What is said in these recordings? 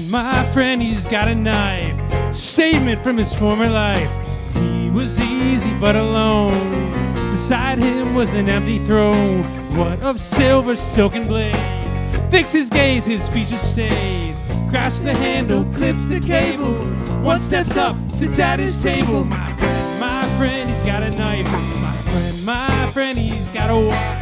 My friend, he's got a knife. Statement from his former life. He was easy but alone. Beside him was an empty throne. What of silver, silken blade? Fix his gaze, his features stays. Crashes the handle, clips the cable. One steps up, sits at his table. My friend, he's got a knife. My friend, he's got a wife.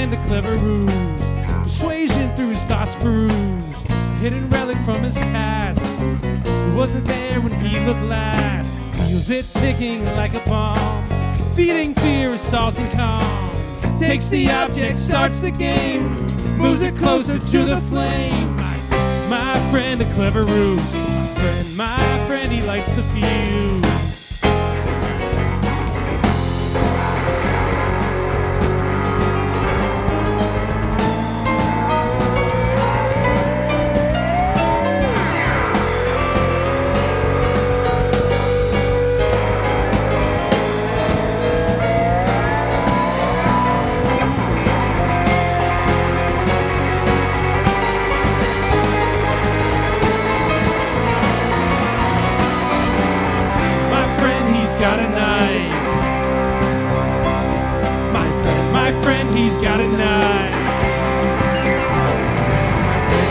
A clever ruse, persuasion through his thoughts perused, a hidden relic from his past. He wasn't there when he looked last. Feels it ticking like a bomb, feeding fear, assaulting calm. Takes the object, starts the game, moves it closer to the flame. My friend, a clever ruse. My friend, he lights the fuse. Got a knife. My friend, he's got a knife.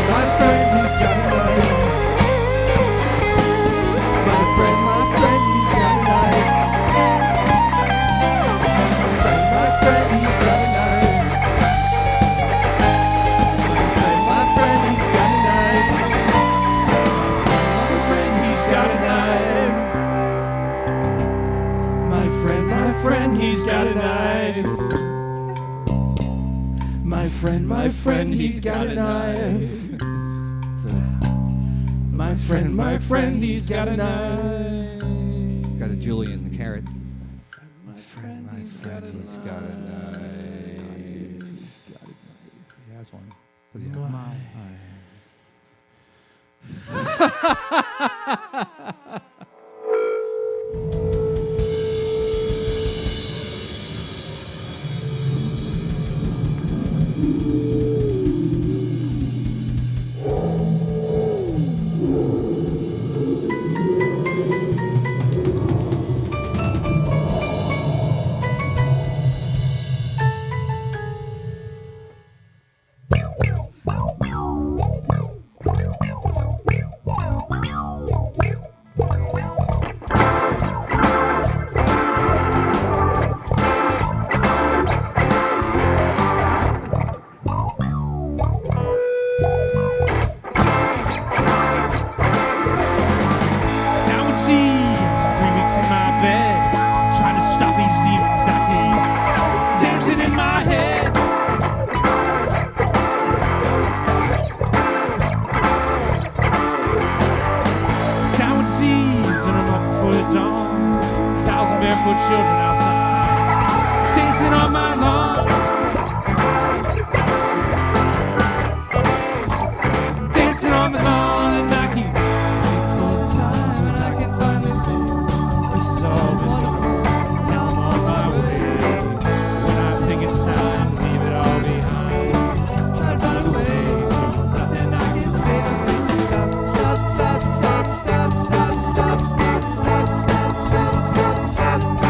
My friend, he's got a knife. My friend, he's got a knife. My friend, he's got a knife. My friend, he's got a knife. My friend, he's got a knife. My friend, he's got a knife. My friend, he's got a knife. My friend, he's got a knife. Got a Julie in the carrots. My friend, he's got a knife. He has one. Barefoot children outside, dancing on my lawn, dancing on the lawn, and I keep waiting for the time, and I can finally say, this has all been done, now I'm on my way. When I think it's time to leave it all behind, try to find a way, there's nothing I can say to make me stop, stop, stop, stop, stop, stop, stop, stop, stop, stop, stop, stop, stop.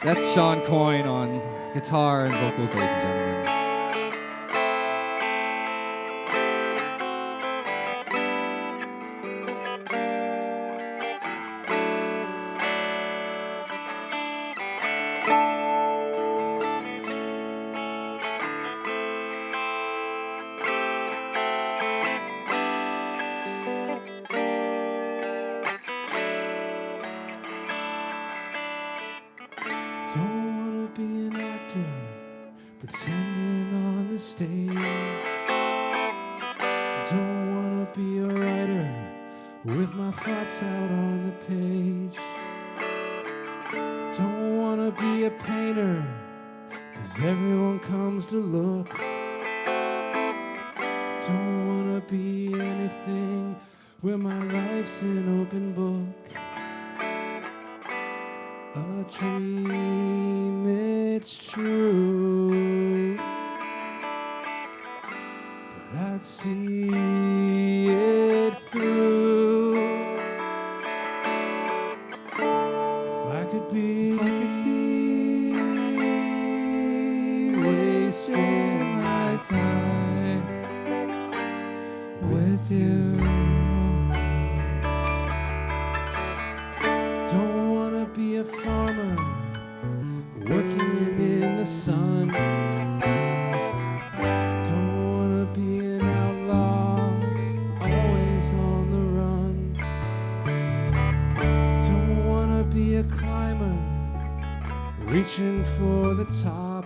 That's Sean Coyne on guitar and vocals, ladies and gentlemen. Don't wanna be an actor pretending on the stage. Don't wanna be a writer with my thoughts out on the page. Don't wanna be a painter 'cause everyone comes to look. Don't wanna be anything where my life's an open book. A dream, it's true, but I'd see it through if I could be wasting my time with you. Don't wanna be a farmer working in the sun. Don't wanna be an outlaw always on the run. Don't wanna be a climber reaching for the top.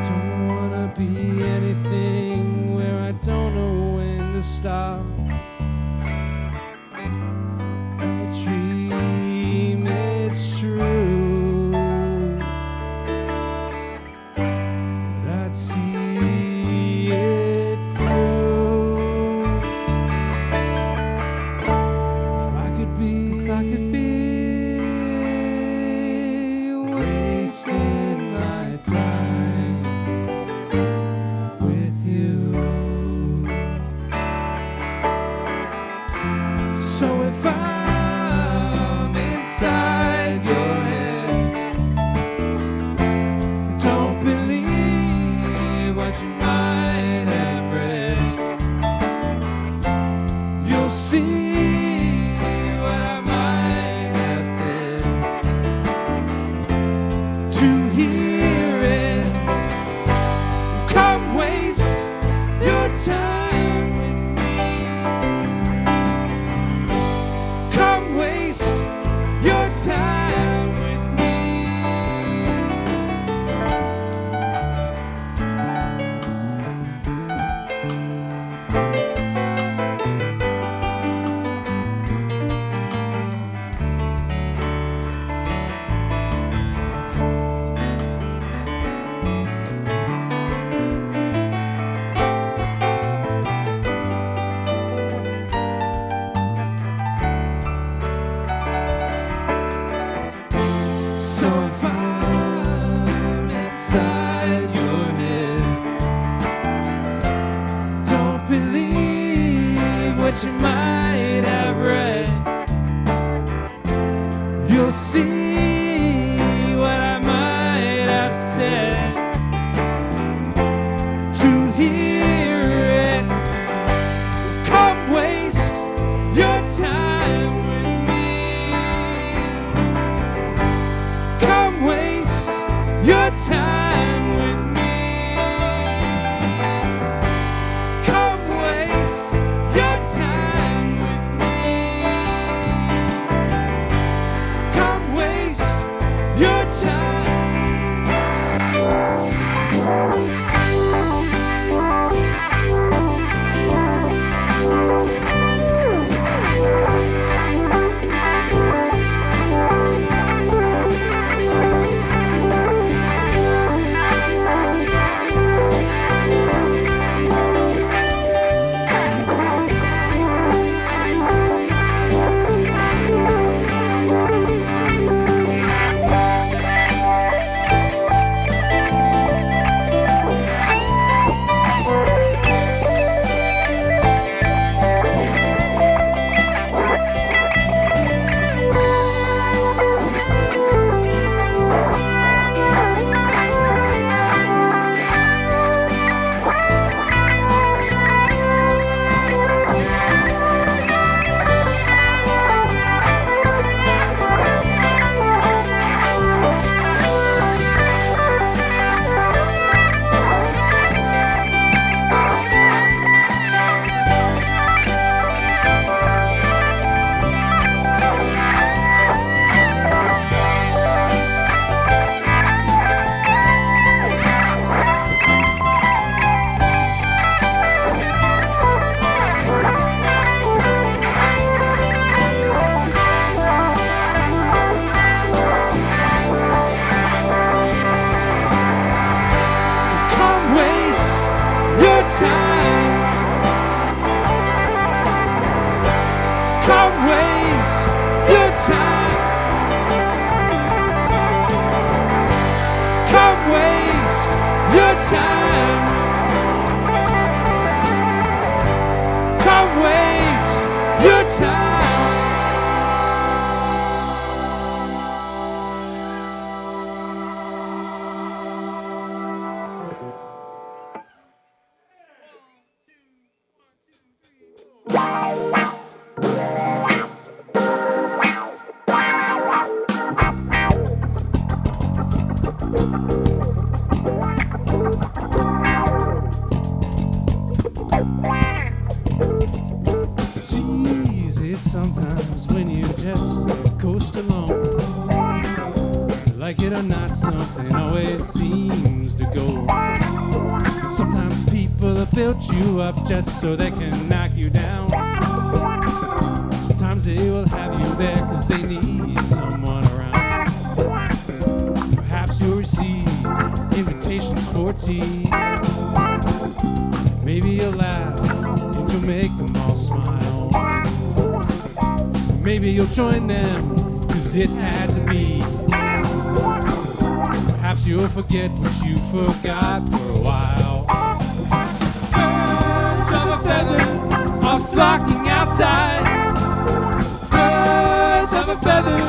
Don't wanna be anything where I don't know when to stop. It's true, but I'd see it through if I could be wasting my time with you. So if I'm inside your head, don't believe what you might have read. You'll see what I might have said. To hear it, come waste your time with me. Come waste your time with me. So if I'm inside your head, don't believe what you might have read. You'll see what I might have said. To hear it, come waste your time with me. Come waste your time with me. Come waste your time with me. Come waste time. Come waste your time. Come waste your time. Come waste your time. It's easy sometimes when you just coast along. Like it or not, something always seems to go. Sometimes people have built you up just so they can knock you down. Sometimes they will have you there because they need someone around. Perhaps you'll receive invitations for tea. Maybe you'll laugh and you'll make them all smile. Maybe you'll join them because it had to be. Perhaps you'll forget what you forgot for a while. Birds of a feather are flocking outside. Birds of a feather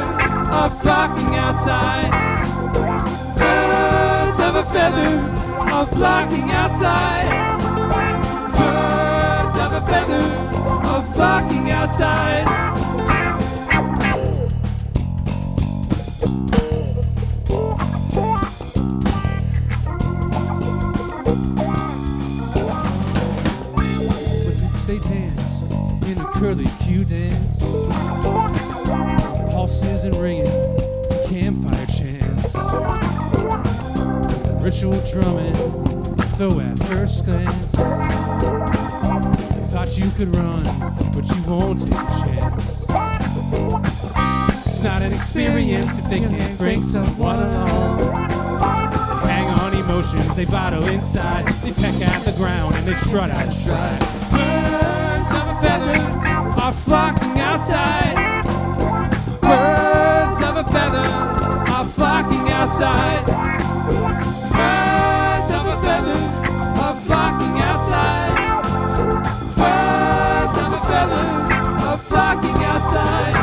are flocking outside. Birds of a feather are flocking outside. Birds of a feather are flocking outside. They dance in a curly Q dance. Pulses and ringing, campfire chants. Ritual drumming, though at first glance you thought you could run, but you won't take a chance. It's not an experience if they can't bring someone along. They hang on emotions, they bottle inside. They peck at the ground and they strut out stride. Birds of a feather are flocking outside. Birds of a feather are flocking outside. Birds of a feather are flocking outside. Birds of a feather are flocking outside.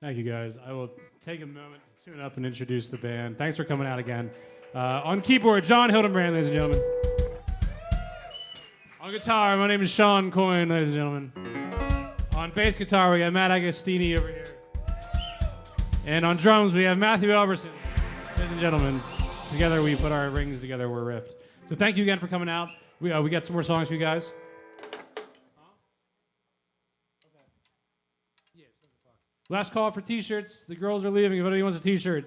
Thank you, guys. I will take a moment to tune up and introduce the band. Thanks for coming out again. On keyboard, John Hildenbrand, ladies and gentlemen. On guitar, my name is Sean Coyne, ladies and gentlemen. On bass guitar, we got Matt Agostini over here. And on drums, we have Matthew Elverson, ladies and gentlemen. Together, we put our rings together, we're Rift. So thank you again for coming out. We got some more songs for you guys. Last call for t-shirts. The girls are leaving. If anybody wants a t-shirt,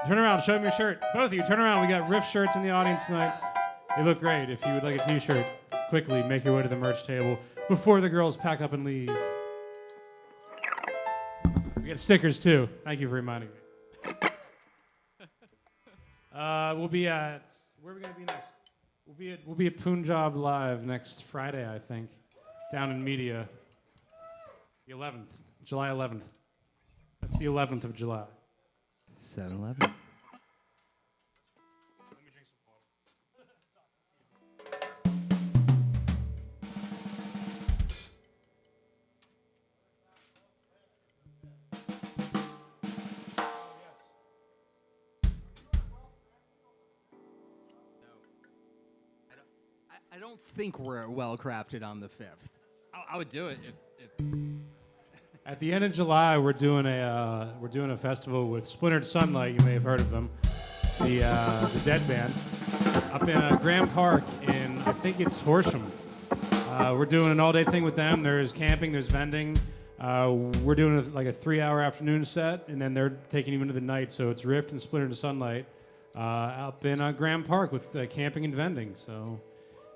turn around, show them your shirt. Both of you, turn around. We got Rift shirts in the audience tonight. They look great. If you would like a t-shirt, quickly make your way to the merch table before the girls pack up and leave. We got stickers too. Thank you for reminding me. We'll be at, where are we going to be next? We'll be at Punjab Live next Friday, I think, down in Media. The 11th, July 11th. That's the 11th of July. 7-Eleven. Let me drink some I don't think we're well crafted on the 5th. I would do it if At the end of July, we're doing a festival with Splintered Sunlight. You may have heard of them, the Dead Band, up in Graham Park in, I think it's Horsham. We're doing an all-day thing with them. There's camping, there's vending. We're doing like a 3-hour afternoon set, and then they're taking you into the night. So it's Rift and Splintered Sunlight up in Graham Park with camping and vending. So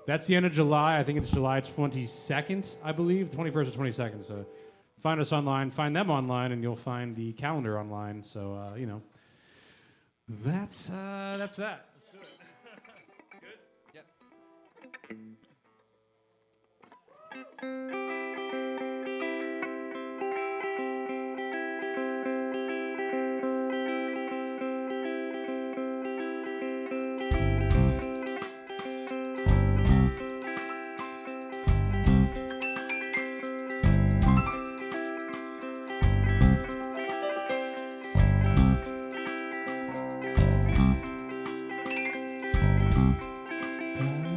that's the end of July. I think it's July 22nd, I believe, 21st or 22nd. So find us online, find them online, and you'll find the calendar online. So, that's that. Let's do it. Good? Yep.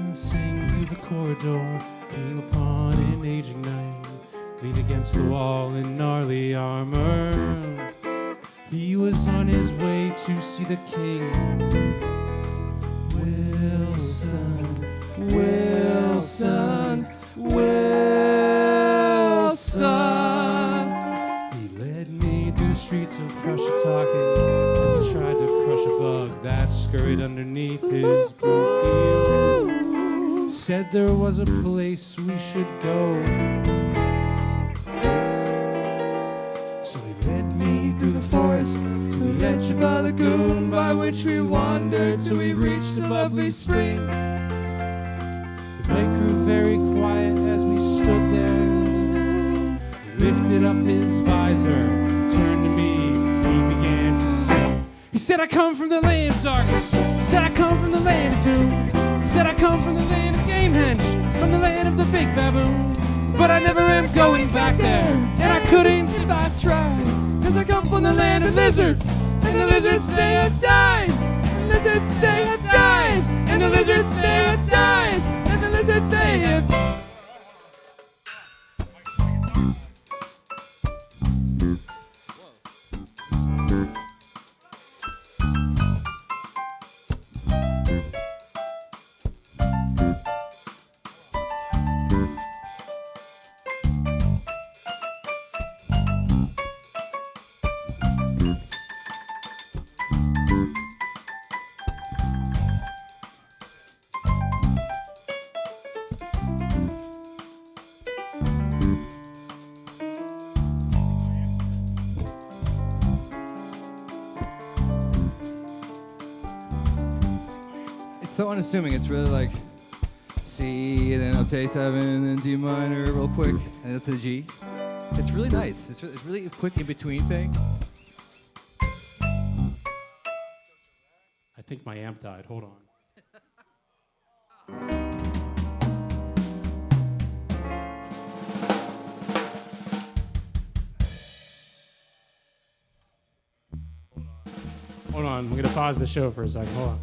Passing through the corridor, came upon an aging knight, leaned against the wall in gnarly armor. He was on his way to see the king. Wilson, Wilson, Wilson. He led me through the streets of Prussia talking as he tried to crush a bug that scurried underneath his boot heel. Said there was a place we should go. So he led me through the forest to the edge of a lagoon by which we wandered till we reached a lovely spring. The night grew very quiet as we stood there. He lifted up his visor, turned to me, he began to sing. He said, I come from the land of darkness. He said, I come from the land of doom. He said, I come from the land of Gamehenge, from the land of the big baboon. But I never am going back there, and I couldn't if I tried. Cause I come from the land of lizards, and the lizards they have died. And the lizards they have died. And the lizards they have died. And the lizards they have died. It's so unassuming. It's really like C, and then Note 7, and then D minor real quick, and it's a G. It's really nice. It's really a quick in-between thing. I think my amp died. Hold on. Hold on, we're gonna pause the show for a second. Hold on.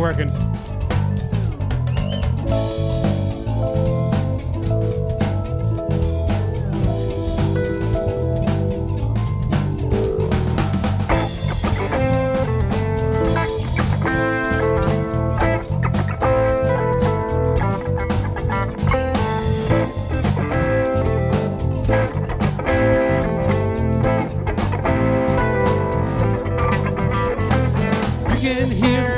working.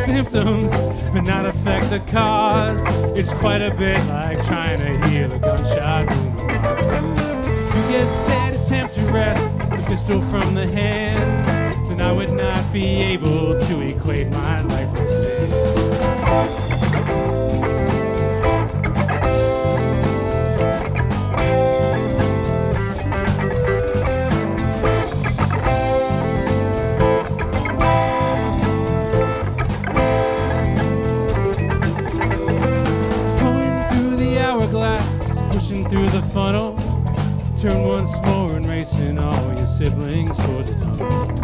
Symptoms but not affect the cause. It's quite a bit like trying to heal a gunshot wound. You get steady, attempt to wrest the pistol from the hand, then then I would not be able to equate my life with sin. Flowing through the hourglass, pushing through the funnel. Turn once more and racing all your siblings towards the tunnel.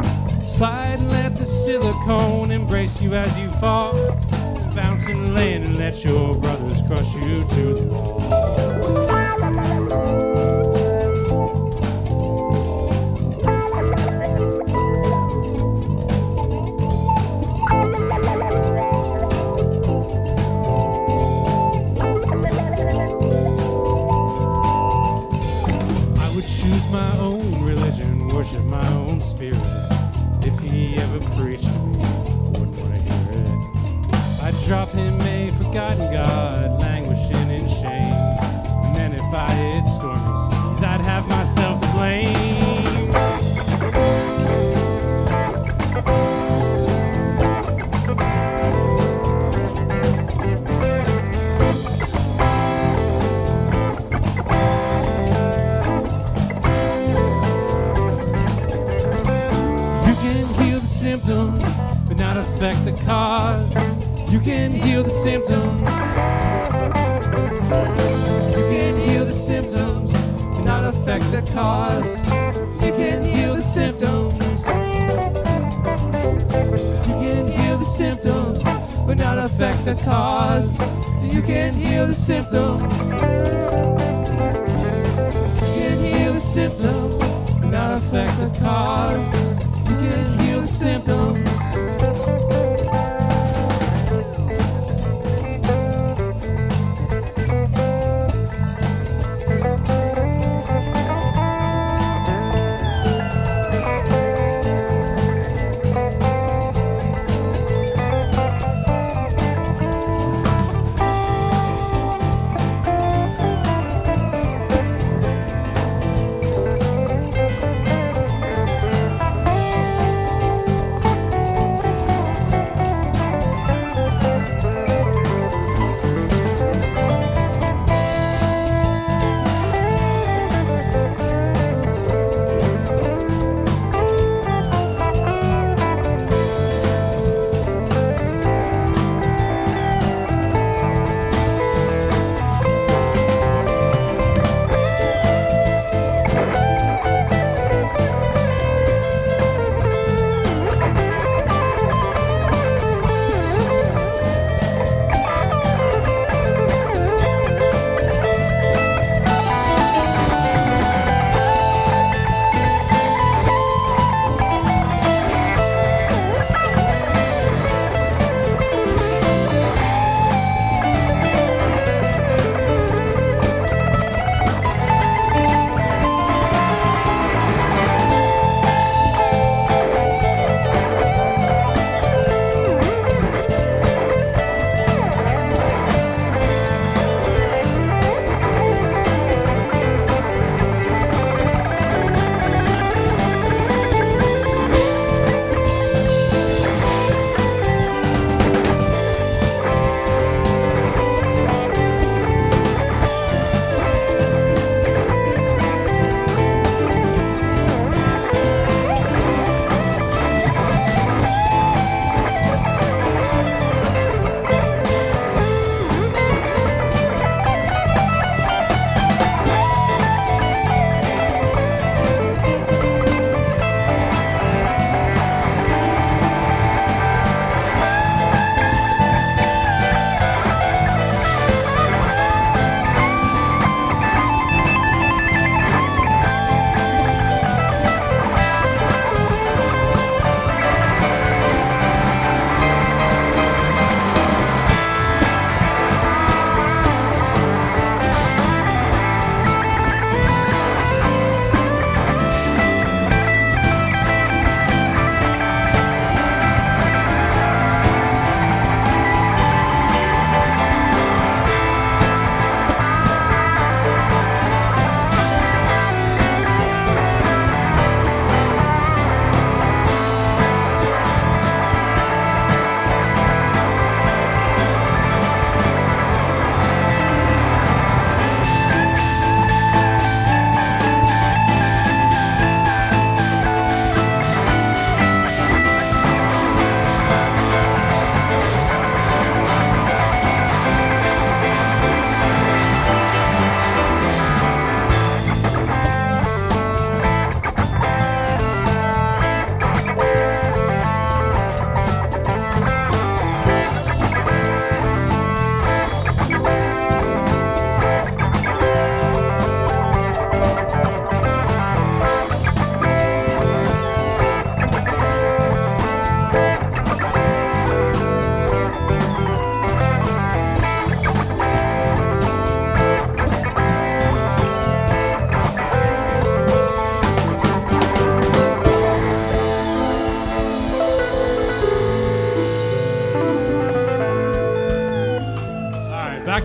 Slide and let the silicone embrace you as you fall. Bounce and land and let your brothers crush you to the wall. I would choose my own religion, worship my own spirit. If he ever preached to me, I wouldn't want to hear it. I'd drop him a forgotten God, languishing in shame. And then if I hit stormy seas, I'd have myself to blame. You can heal the symptoms, but not affect the cause. You can heal the symptoms. You can heal the symptoms, but not affect the cause. You can heal the symptoms. You can heal the symptoms, but not affect the cause. You can heal the symptoms. You can heal the symptoms, but not affect the cause. You can heal the symptoms.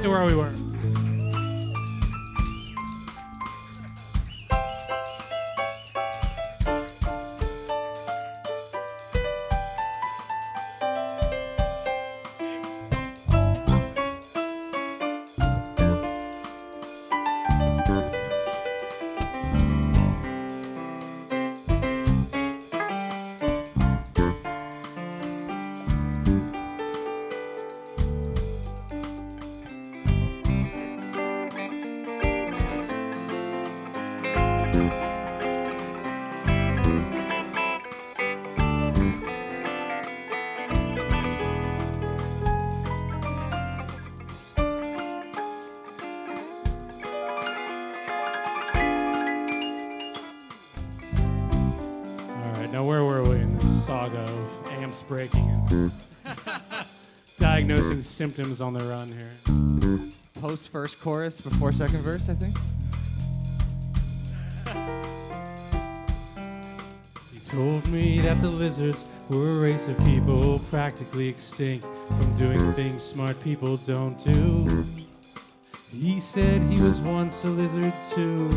back to where we were. Now, where were we in this saga of amps breaking and diagnosing symptoms on the run here? Post first chorus before second verse, I think. He told me that the lizards were a race of people practically extinct from doing things smart people don't do. He said he was once a lizard too.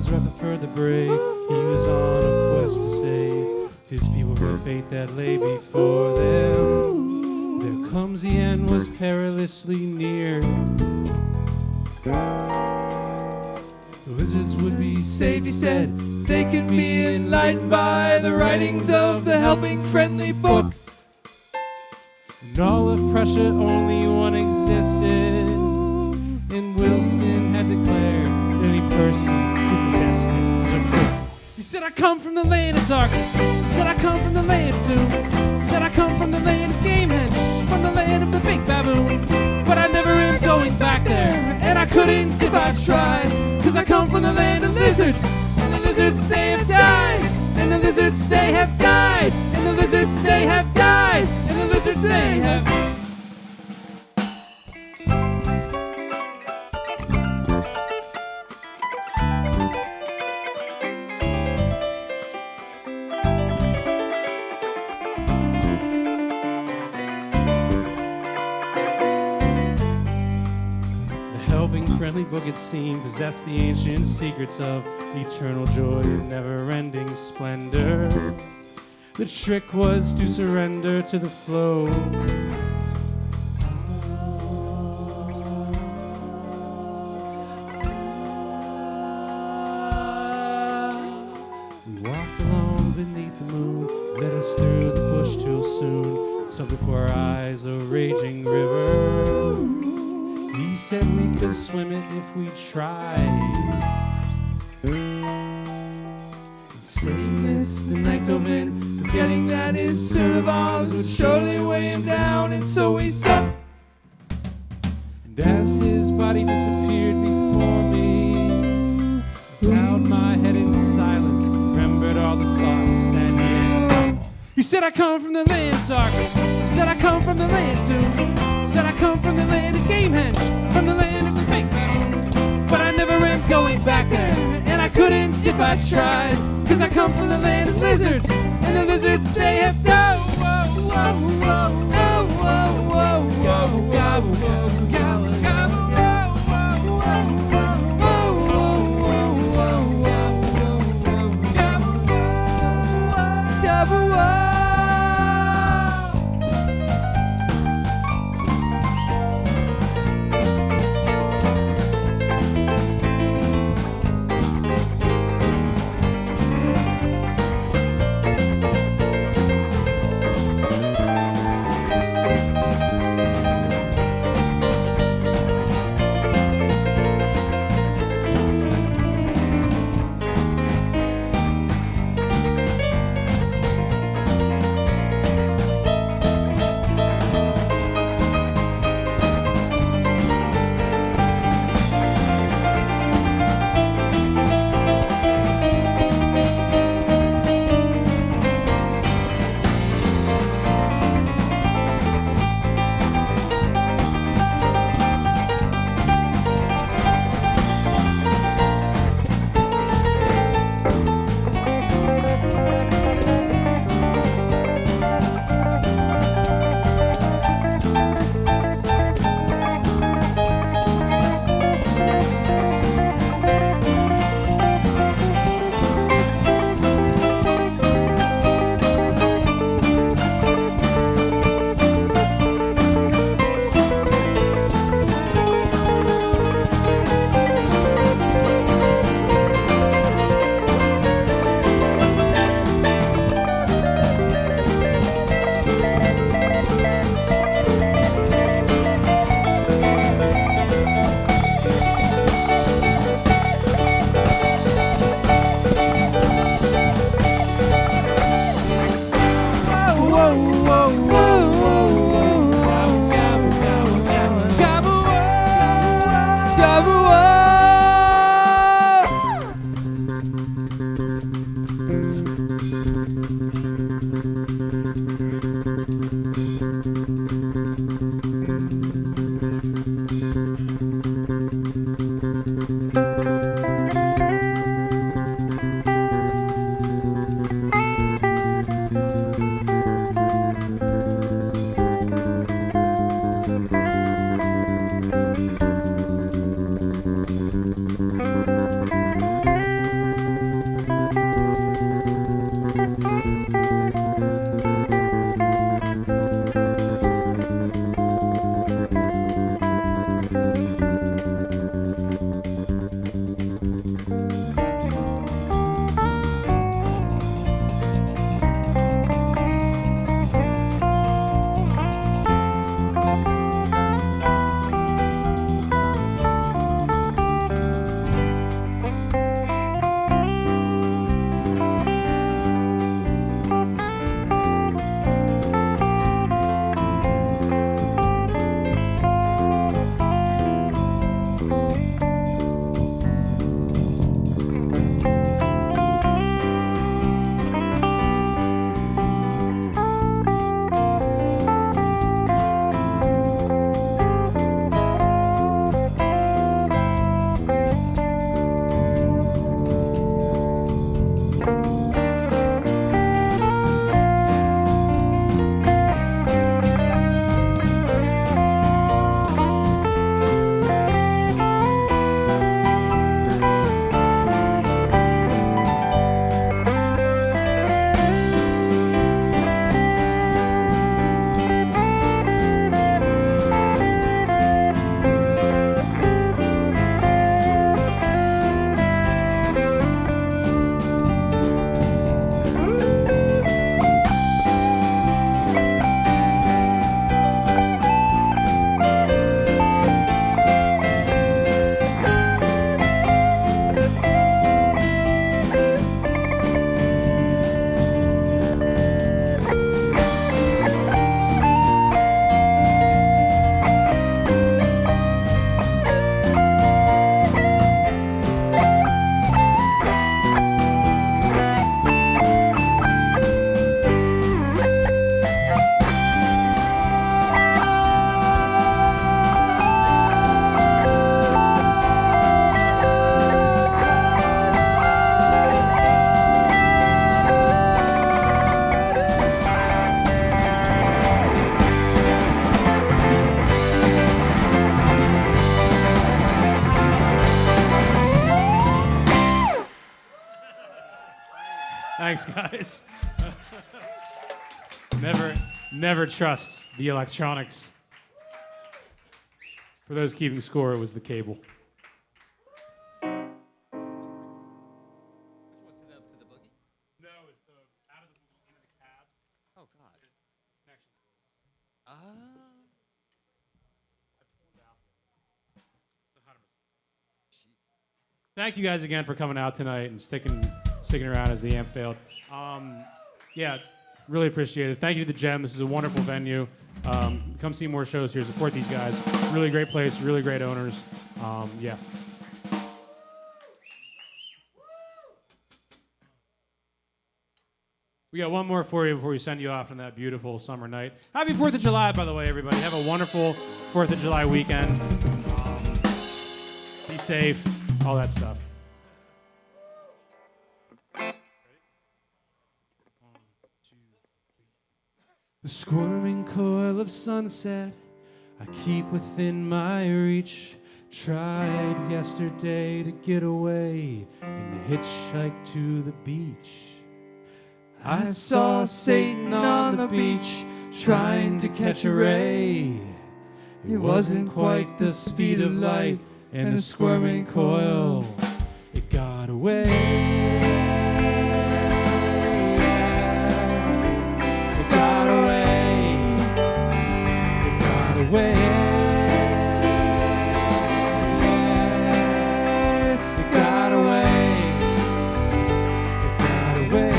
Rutherford the Brave, he was on a quest to save his people from the fate that lay before them. There comes the end was perilously near. The lizards would be saved, he said. They could be enlightened by the writings of the helping friendly book. In all of Prussia, only one existed, and Wilson had declared that any person who possessed it was a crook. He said, I come from the land of darkness. He said, I come from the land of doom. He said, I come from the land of game henge, from the land of the big baboon. But I never am going back there, and I couldn't if I tried. Cause I come from the land of lizards, and the lizards they have died. And the lizards they have died. And the lizards they have died. And the lizards they have friendly book, it seemed, possessed the ancient secrets of eternal joy and never-ending splendor. The trick was to surrender to the flow. We walked alone beneath the moon, led us through the bush till soon saw before our eyes a raging river. He said we could swim it if we tried. Saying this, the night dove in, forgetting that his suit of arms would surely weigh him down, and so we sunk. And as his body disappeared before me, I bowed my head in silence, remembered all the thoughts that he had done. He said, I come from the land of darkness. He said, I come from the land of doom. He said, I come from the land of game henge, from the land of the big baboon. But I never am going back there, and I couldn't if I tried. Cause I come from the land of lizards, and the lizards they have died. Whoa, whoa, whoa, whoa, whoa, whoa, gobble, gobble, gobble, gobble, gobble, whoa, whoa, whoa, whoa. Thanks, guys. Never trust the electronics. For those keeping score, it was the cable. No, it's out of the boogie into the cab. Oh, God. Connection. Thank you guys again for coming out tonight and sticking around as the amp failed. Yeah, really appreciate it. Thank you to the Gem. This is a wonderful venue. Come see more shows here. Support these guys. Really great place. Really great owners. Yeah. We got one more for you before we send you off on that beautiful summer night. Happy 4th of July, by the way, everybody. Have a wonderful 4th of July weekend. Be safe. All that stuff. The squirming coil of sunset I keep within my reach. Tried yesterday to get away and hitchhike to the beach. I saw Satan on the beach trying to catch a ray. It wasn't quite the speed of light and the squirming coil, it got away. It got away. It got away. It got away. It got away. It got away.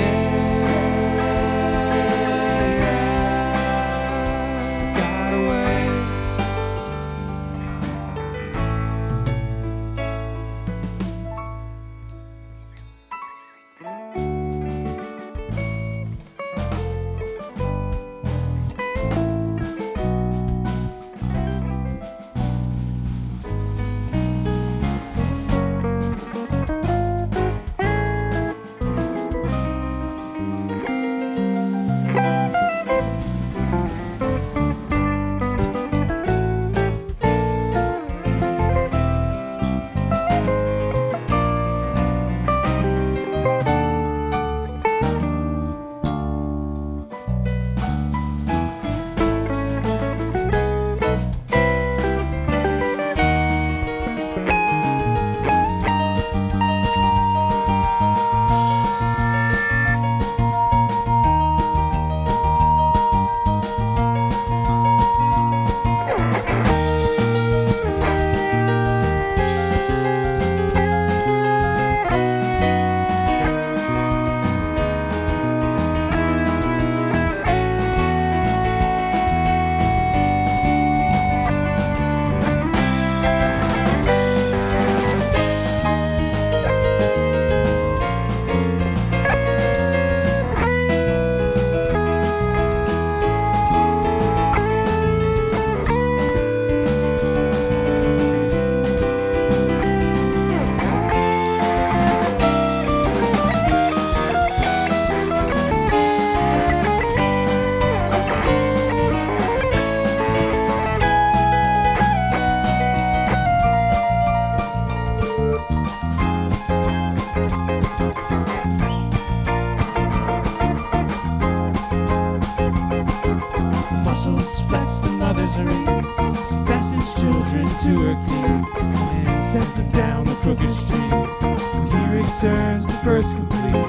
Muscles flex, the mothers are in. She fastens children to her king and sends them down the crooked street. When he returns, the bird's complete.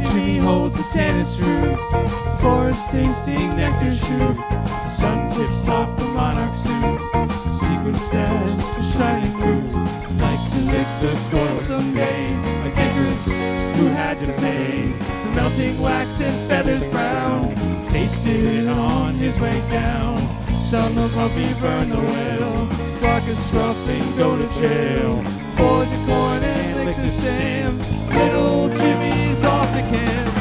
Jimmy holds the tennis root, the forest tasting nectar shoot. The sun tips off the monarch suit, the sequin stash, the shining root. I'd like to lick the coil someday, like Icarus, who had to pay. The melting wax and feathers brown, tasted it on his way down. Some will puppy burn the whale, Clark a scruff and go to jail. Forge a corn and lick the stem, little Jimmy's off the camp.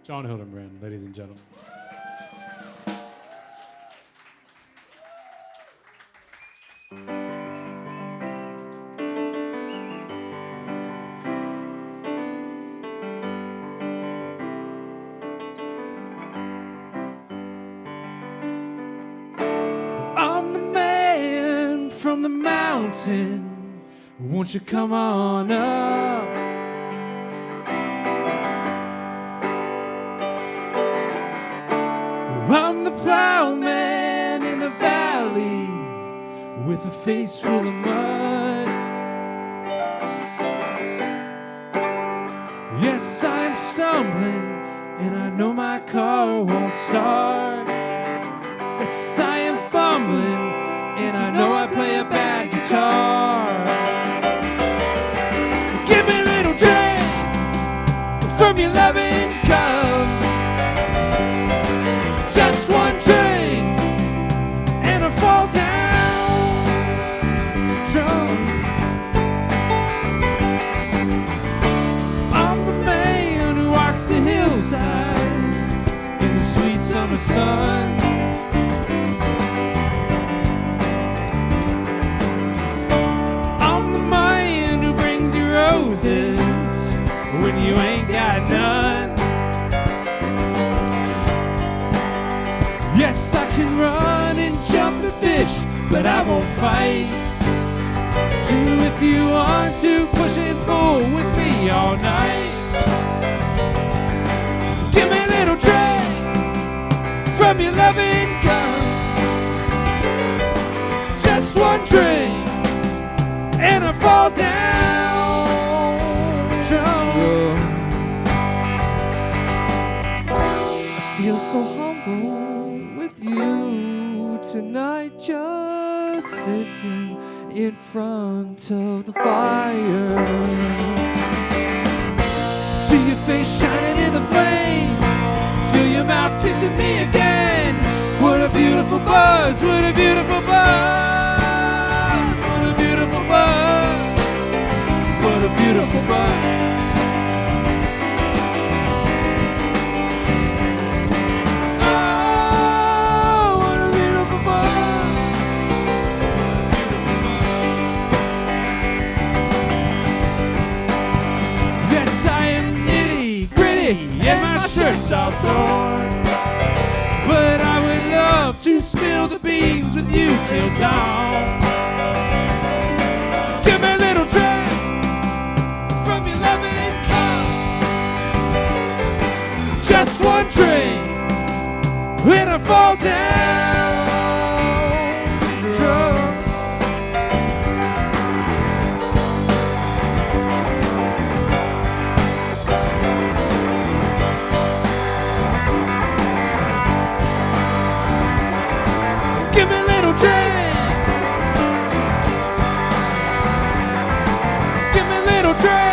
John Hildenbrand, ladies and gentlemen. I'm the man from the mountain. Won't you come on up? I'm the plowman in the valley with a face full of mud. Yes, I'm stumbling and I know my car won't start. Yes, I am fumbling and I know I play a bad guitar. Give me a little drink from your loving cup. Just one drink and I fall down drunk. I'm the man who walks the hillsides in the sweet summer sun. I'm the man who brings you roses when you ain't got none. Yes, I can run and jump and fish, but I won't fight. Do if you want to push and pull with me all night. Give me a little drink from your loving cup. Just one drink and I fall down drunk. I feel so humble with you tonight, just sitting in front of the fire. See your face shining in the flame, feel your mouth kissing me again. What a beautiful buzz, what a beautiful buzz, what a beautiful buzz, what a beautiful buzz. Shirt's all torn, but I would love to spill the beans with you till dawn. Give me a little drink from your loving cup. Just one drink, and I fall down drunk. Give me a little drink. Give me a little drink.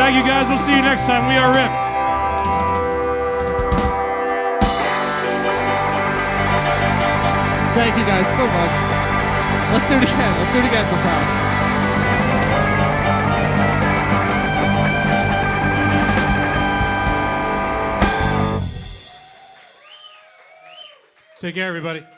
Thank you, guys. We'll see you next time. We are Riff. Thank you guys so much. Let's do it again. Let's do it again sometime. Take care, everybody.